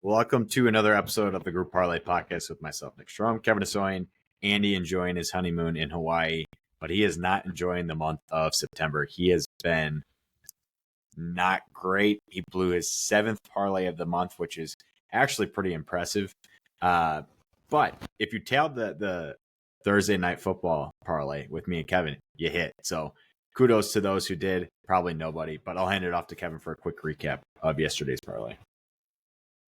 Welcome to another episode of the Group Parlay podcast with myself, Nick Strom, Kevin Asoyan, Andy enjoying his honeymoon in Hawaii, but he is not enjoying the month of September. He has been not great. He blew his 7th parlay of the month, which is actually pretty impressive. But if you tailed the Thursday night football parlay with me and Kevin, you hit. So kudos to those who did. Probably nobody, but I'll hand it off to Kevin for a quick recap of yesterday's parlay.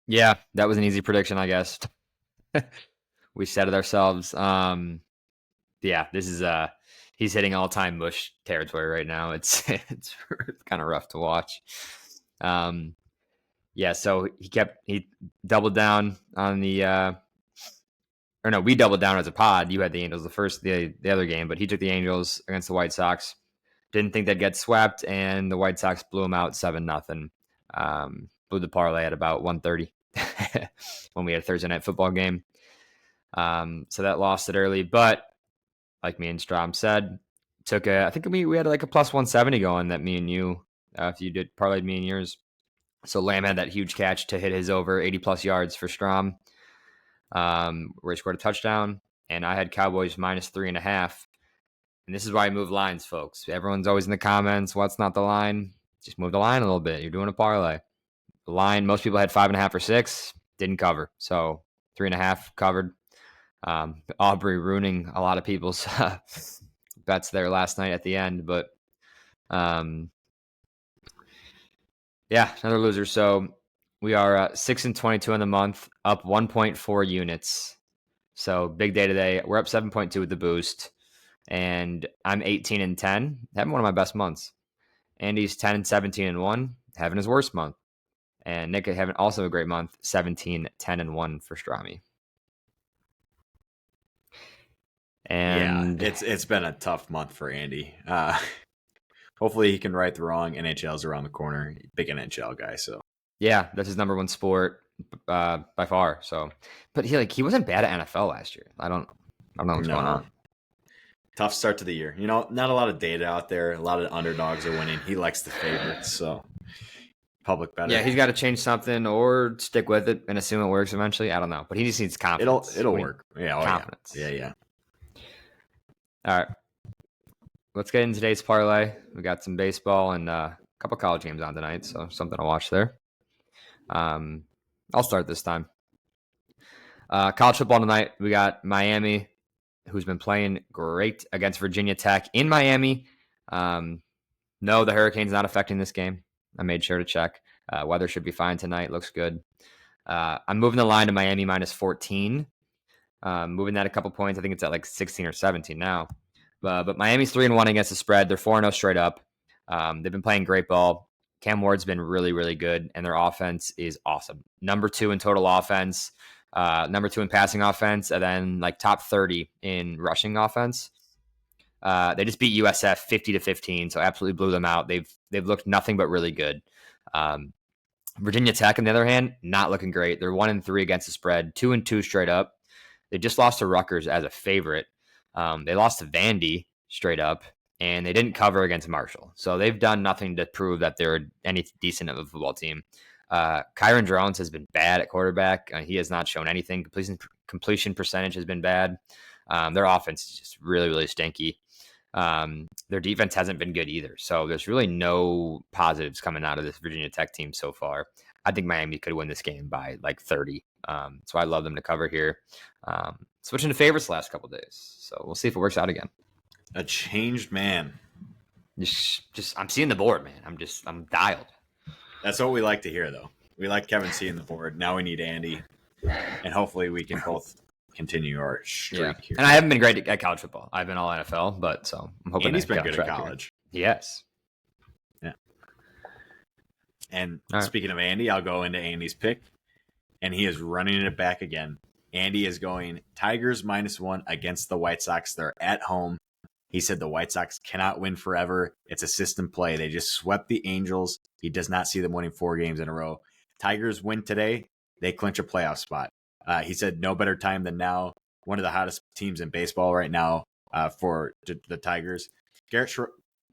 Yeah, that was an easy prediction, I guess. We said it ourselves. Yeah, this is he's hitting all-time mush territory right now. It's kind of rough to watch. Yeah, so he doubled down on the we doubled down as a pod. You had the Angels the other game, but he took the Angels against the White Sox. Didn't think they'd get swept, and the White Sox blew them out 7-0. Blew the parlay at about 1:30 when we had a Thursday night football game. So that lost it early, but like me and Strom said, I think we had like a plus 170 going that me and you, if you did parlayed me and yours. So Lamb had that huge catch to hit his over 80 plus yards for Strom, where he scored a touchdown, and I had Cowboys minus 3.5. And this is why I move lines, folks. Everyone's always in the comments, what's not the line? Just move the line a little bit. You're doing a parlay. The line, most people had 5.5 or 6, didn't cover. So 3.5 covered. Aubrey ruining a lot of people's bets there last night at the end. But yeah, another loser. So we are 6-22 in the month, up 1.4 units. So big day today. We're up 7.2 with the boost. And I'm 18-10, having one of my best months. Andy's 10-17-1, having his worst month. And Nick having also a great month, 17-10-1 for Strami. And yeah, it's been a tough month for Andy. Hopefully he can right the wrong. NHL's around the corner. Big NHL guy, so yeah, that's his number one sport by far. So, but he wasn't bad at NFL last year. I don't know what's going on. Tough start to the year. You know, not a lot of data out there. A lot of underdogs are winning. He likes the favorites, so public better. Yeah, he's got to change something or stick with it and assume it works eventually. I don't know, but he just needs confidence. It'll work. Yeah, confidence. Yeah. All right, let's get into today's parlay. We got some baseball and a couple college games on tonight, so something to watch there. I'll start this time. College football tonight. We got Miami, who's been playing great against Virginia Tech in Miami. No, the hurricane's not affecting this game. I made sure to check. Weather should be fine tonight. Looks good. I'm moving the line to Miami minus 14. Moving that a couple points. I think it's at like 16 or 17 now. But Miami's 3-1 against the spread. They're 4-0 straight up. They've been playing great ball. Cam Ward's been really, really good, and their offense is awesome. Number 2 in total offense. Number 2 in passing offense, and then like top 30 in rushing offense. They just beat USF 50-15, so absolutely blew them out. They've looked nothing but really good. Virginia Tech, on the other hand, not looking great. They're 1-3 against the spread, 2-2 straight up. They just lost to Rutgers as a favorite. They lost to Vandy straight up, and they didn't cover against Marshall. So they've done nothing to prove that they're any decent of a football team. Kyron Drones has been bad at quarterback. He has not shown anything. Completion percentage has been bad. Their offense is just really, really stinky. Their defense hasn't been good either. So there's really no positives coming out of this Virginia Tech team so far. I think Miami could win this game by like 30. So I love them to cover here. Switching to favorites the last couple of days. So we'll see if it works out again. A changed man. Just I'm seeing the board, man. I'm dialed. That's what we like to hear, though. We like Kevin seeing the board. Now we need Andy, and hopefully we can both continue our streak here. And I haven't been great at college football. I've been all NFL, but so I'm hoping Andy's been good at college. Yes. Yeah. And speaking of Andy, I'll go into Andy's pick, and he is running it back again. Andy is going Tigers -1 against the White Sox. They're at home. He said the White Sox cannot win forever. It's a system play. They just swept the Angels. He does not see them winning 4 games in a row. Tigers win today. They clinch a playoff spot. He said no better time than now. One of the hottest teams in baseball right now for the Tigers. Garrett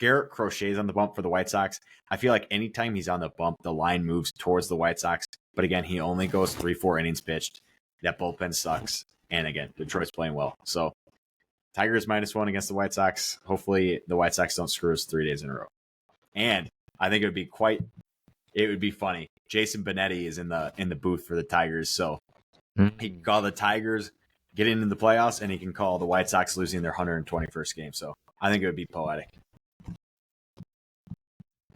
Garrett Crochet's on the bump for the White Sox. I feel like anytime he's on the bump, the line moves towards the White Sox. But again, he only goes 3-4 innings pitched. That bullpen sucks. And again, Detroit's playing well. So Tigers -1 against the White Sox. Hopefully the White Sox don't screw us 3 days in a row. And I think it would be funny. Jason Benetti is in the booth for the Tigers. So he can call the Tigers getting into the playoffs, and he can call the White Sox losing their 121st game. So I think it would be poetic.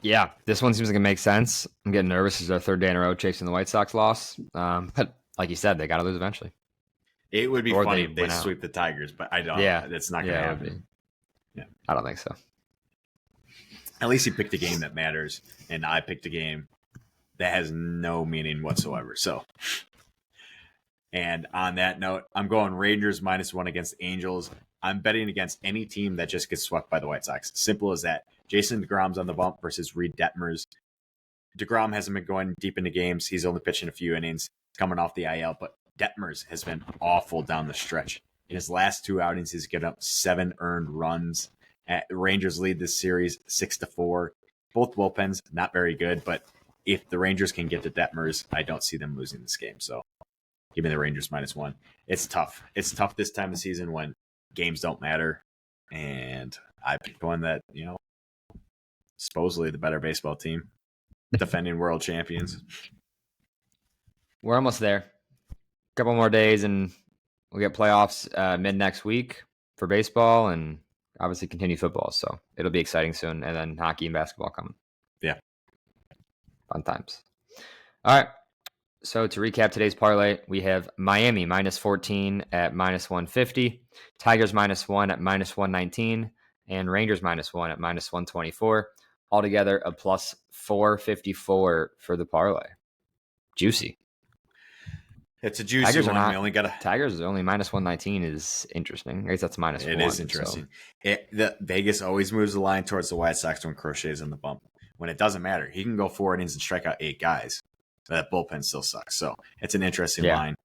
Yeah, this one seems like it makes sense. I'm getting nervous. This is our 3rd day in a row chasing the White Sox loss. But like you said, they got to lose eventually. It would be funny if they sweep the Tigers, but I don't. Yeah, it's not going to happen. Yeah, I don't think so. At least he picked a game that matters, and I picked a game that has no meaning whatsoever. So, and on that note, I'm going Rangers -1 against Angels. I'm betting against any team that just gets swept by the White Sox. Simple as that. Jason DeGrom's on the bump versus Reed Detmers. DeGrom hasn't been going deep into games. He's only pitching a few innings coming off the IL, but Detmers has been awful down the stretch. In his last 2 outings, he's given up 7 earned runs. Rangers lead this series 6-4. Both bullpens, not very good, but if the Rangers can get to Detmers, I don't see them losing this game. So give me the Rangers -1. It's tough. It's tough this time of season when games don't matter. And I picked one that, supposedly the better baseball team, defending world champions. We're almost there. A couple more days, and we'll get playoffs mid next week for baseball, and obviously continue football. So it'll be exciting soon. And then hockey and basketball coming. Yeah. Fun times. All right. So to recap today's parlay, we have Miami -14 at -150, Tigers -1 at -119, and Rangers -1 at -124. Altogether a +454 for the parlay. Juicy. It's a juicy Tigers one. Are not, we only got Tigers only -119 is interesting. I guess that's -1. It is interesting. So. The Vegas always moves the line towards the White Sox when Crochet's on the bump. When it doesn't matter, he can go 4 innings and strike out 8 guys. That bullpen still sucks. So it's an interesting line.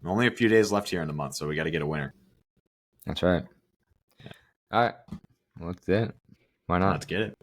Only a few days left here in the month, so we got to get a winner. That's right. All right. Well, that's it. Why not? Let's get it.